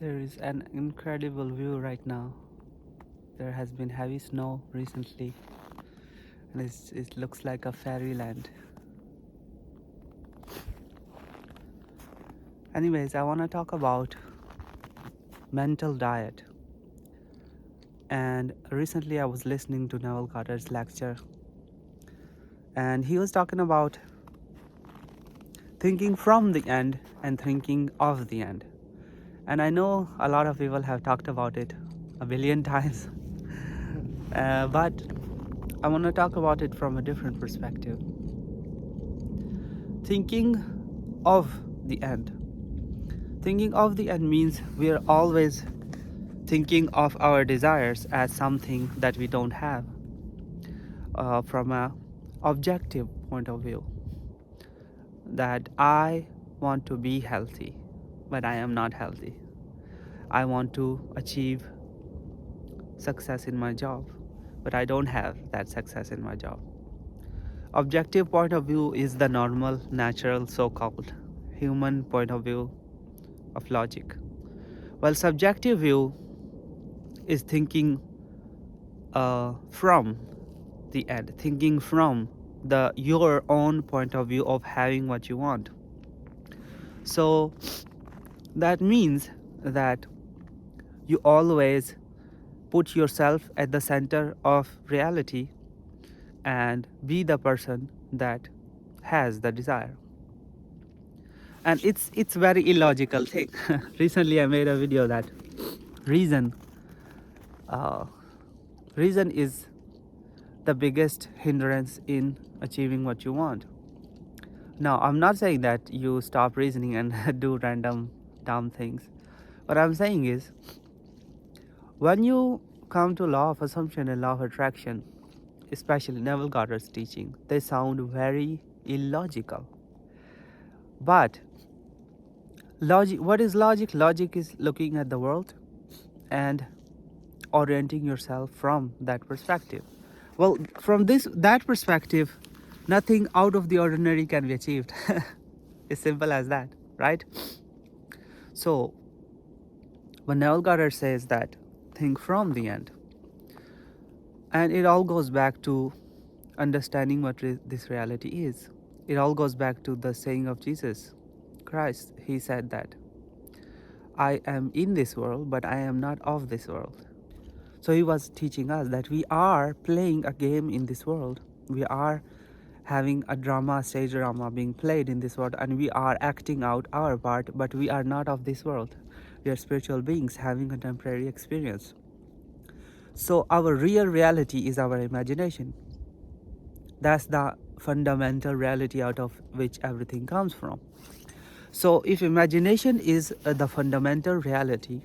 There is an incredible view right now. There has been heavy snow recently, and it looks like a fairyland. Anyways, I want to talk about mental diet. And recently, I was listening to Neville lecture, and he was talking about thinking from the end and thinking of the end. And I know a lot of people have talked about it a billion times, but I want to talk about it from a different perspective. Thinking of the end. Thinking of the end means we are always thinking of our desires as something that we don't have from a objective point of view. That I want to be healthy, but I am not healthy. I want to achieve success in my job, but I don't have that success in my job. Objective point of view is the normal, natural, so-called human point of view of logic. While subjective view is thinking from the end, thinking from your own point of view of having what you want. So that means that you always put yourself at the center of reality and be the person that has the desire. And it's very illogical thing. Recently I made a video that reason uh, reason is the biggest hindrance in achieving what you want. Now, I'm not saying that you stop reasoning and do random dumb things. What I'm saying is, when you come to law of assumption and law of attraction, especially Neville Goddard's teaching, they sound very illogical. But logic, what is logic? Logic is looking at the world and orienting yourself from that perspective. Well, from that perspective, nothing out of the ordinary can be achieved. It's simple as that, right? So when Neville Goddard says that, think from the end, and it all goes back to understanding what this reality is. It all goes back to the saying of Jesus Christ. He said that I am in this world, but I am not of this world. So he was teaching us that we are playing a game in this world. We are having a drama, stage drama being played in this world, and we are acting out our part, but we are not of this world. We are spiritual beings having a temporary experience. So our real reality is our imagination. That's the fundamental reality out of which everything comes from. So if imagination is the fundamental reality,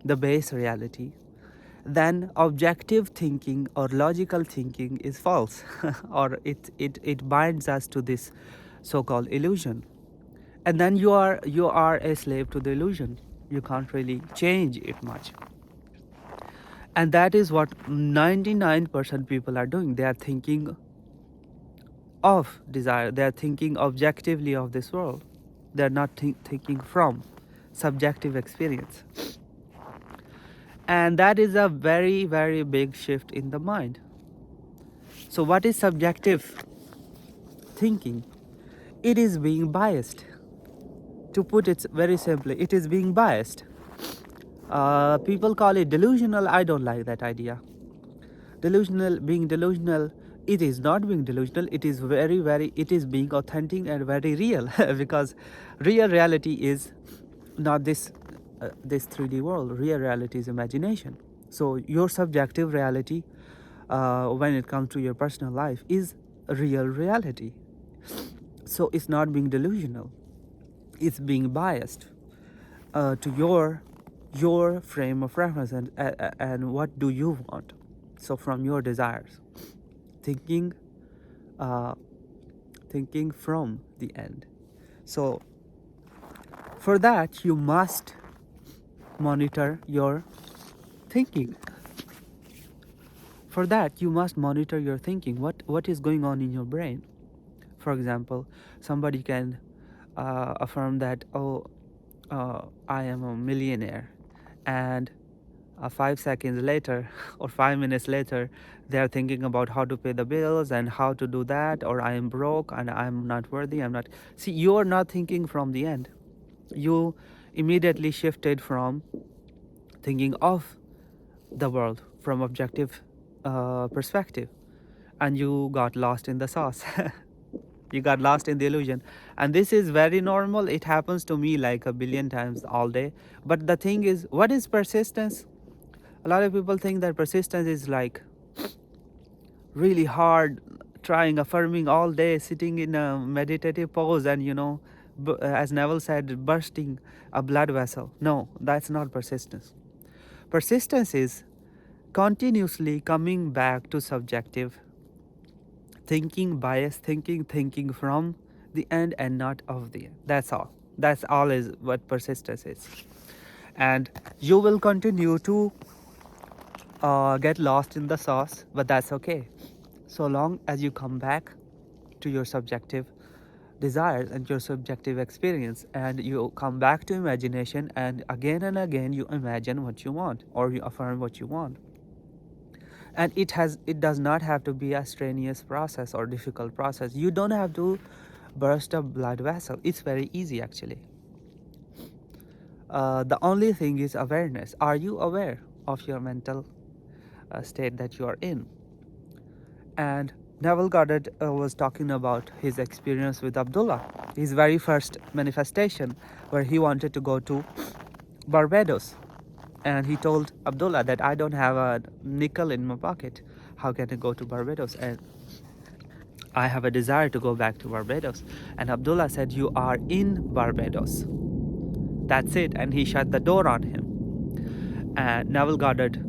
the base reality, then objective thinking or logical thinking is false, or it binds us to this so-called illusion. And then you are a slave to the illusion. You can't really change it much. And that is what 99% people are doing. They are thinking of desire. They are thinking objectively of this world. They are not thinking from subjective experience. And that is a very, very big shift in the mind. So what is subjective thinking? It is being biased. To put it very simply, it is being biased. People call it delusional. I don't like that idea. Being delusional, it is not being delusional. It is it is being authentic and very real. Because real reality is not this 3D world. Real reality is imagination. So your subjective reality, when it comes to your personal life, is real reality. So it's not being delusional. It's being biased to your frame of reference and what do you want. So from your desires, thinking from the end. So for that you must monitor your thinking. For that you must monitor your thinking. What is going on in your brain? For example, somebody can affirm that, oh, I am a millionaire, and 5 seconds later or 5 minutes later, they are thinking about how to pay the bills and how to do that, or I am broke and I'm not worthy. I'm not. See, you are not thinking from the end. You immediately shifted from thinking of the world from objective perspective, and you got lost in the sauce. You got lost in the illusion, and this is very normal. It happens to me like a billion times all day. But the thing is, what is persistence? A lot of people think that persistence is like really hard, trying, affirming all day, sitting in a meditative pose, and as Neville said, bursting a blood vessel. No, that's not persistence. Persistence is continuously coming back to subjective thinking, bias thinking, thinking from the end and not of the end. That's all. That's all is what persistence is. And you will continue to get lost in the sauce, but that's okay. So long as you come back to your subjective desires and your subjective experience, and you come back to imagination, and again you imagine what you want, or you affirm what you want. And it does not have to be a strenuous process or difficult process. You don't have to burst a blood vessel. It's very easy, actually. The only thing is awareness. Are you aware of your mental state that you are in? And Neville Goddard was talking about his experience with Abdullah, his very first manifestation, where he wanted to go to Barbados. And he told Abdullah that I don't have a nickel in my pocket. How can I go to Barbados? And I have a desire to go back to Barbados. And Abdullah said, you are in Barbados. That's it. And he shut the door on him. And Neville Goddard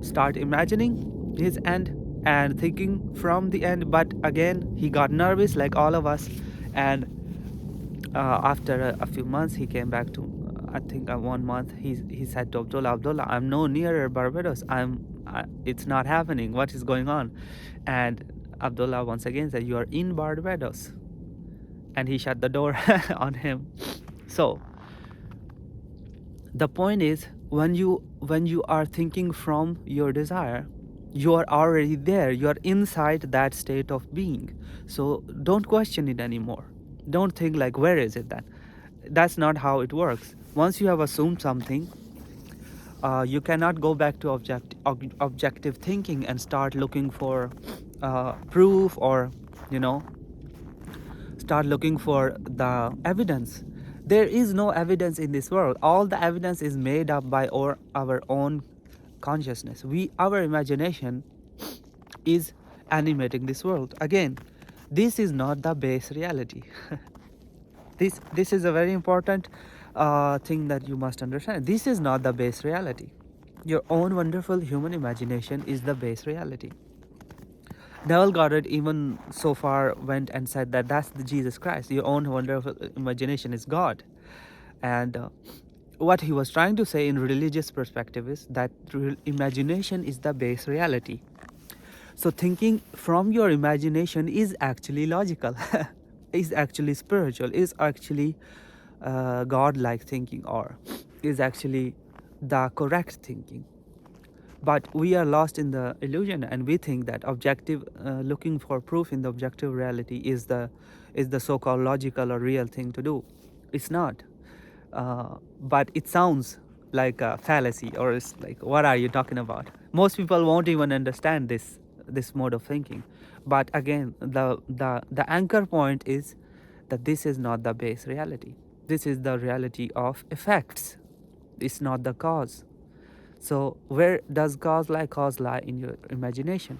start imagining his end and thinking from the end. But again, he got nervous like all of us. And after a few months, he came back to, I think 1 month, he said to Abdullah, I'm no nearer Barbados. It's not happening. What is going on? And Abdullah once again said, you are in Barbados. And he shut the door on him. So the point is, when you are thinking from your desire, you are already there. You are inside that state of being. So don't question it anymore. Don't think like, where is it then? That's not how it works. Once you have assumed something, you cannot go back to objective thinking and start looking for proof, or start looking for the evidence. There is no evidence in this world. All the evidence is made up by our own consciousness. Our imagination is animating this world. Again, this is not the base reality. This is a very important thing that you must understand. This is not the base reality. Your own wonderful human imagination is the base reality. Neville Goddard even so far went and said that that's the Jesus Christ. Your own wonderful imagination is God. And what he was trying to say in religious perspective is that imagination is the base reality. So thinking from your imagination is actually logical, is actually spiritual, is actually God-like thinking, or is actually the correct thinking. But we are lost in the illusion, and we think that objective, looking for proof in the objective reality is the so-called logical or real thing to do. It's not. But it sounds like a fallacy, or it's like, what are you talking about? Most people won't even understand this mode of thinking. But again, the anchor point is that this is not the base reality. This is the reality of effects. It's not the cause. So where does cause lie? Cause lie in your imagination.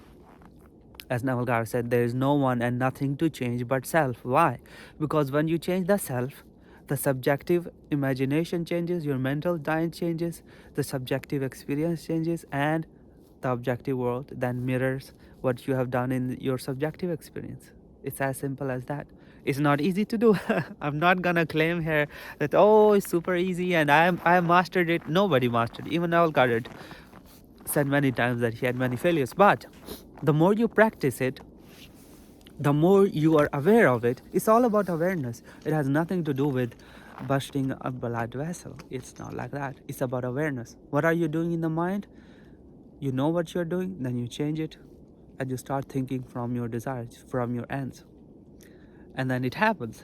As Neville Goddard said, there is no one and nothing to change but self. Why? Because when you change the self, the subjective imagination changes, your mental mind changes, the subjective experience changes, and the objective world then mirrors what you have done in your subjective experience. It's as simple as that. It's not easy to do. I'm not gonna claim here that, oh, it's super easy and I mastered it. Nobody mastered it. Even Neville Goddard said many times that he had many failures. But the more you practice it, the more you are aware of it. It's all about awareness. It has nothing to do with bursting a blood vessel. It's not like that. It's about awareness. What are you doing in the mind? You know what you're doing, then you change it, and you start thinking from your desires, from your ends, and then it happens,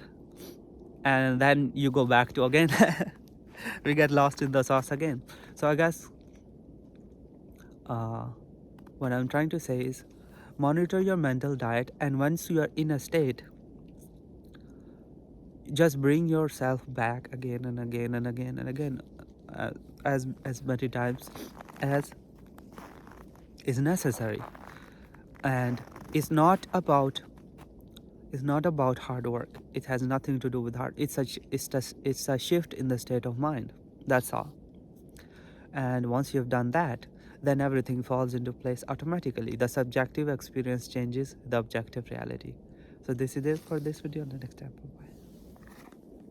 and then you go back to again. We get lost in the sauce again. So I guess uh, what I'm trying to say is monitor your mental diet, and once you are in a state, just bring yourself back again and again and again and again, uh, as many times as is necessary. And it's not about hard work. It has nothing to do with hard. It's a shift in the state of mind. That's all. And once you've done that, then everything falls into place automatically. The subjective experience changes the objective reality. So this is it for this video. On the next time, bye.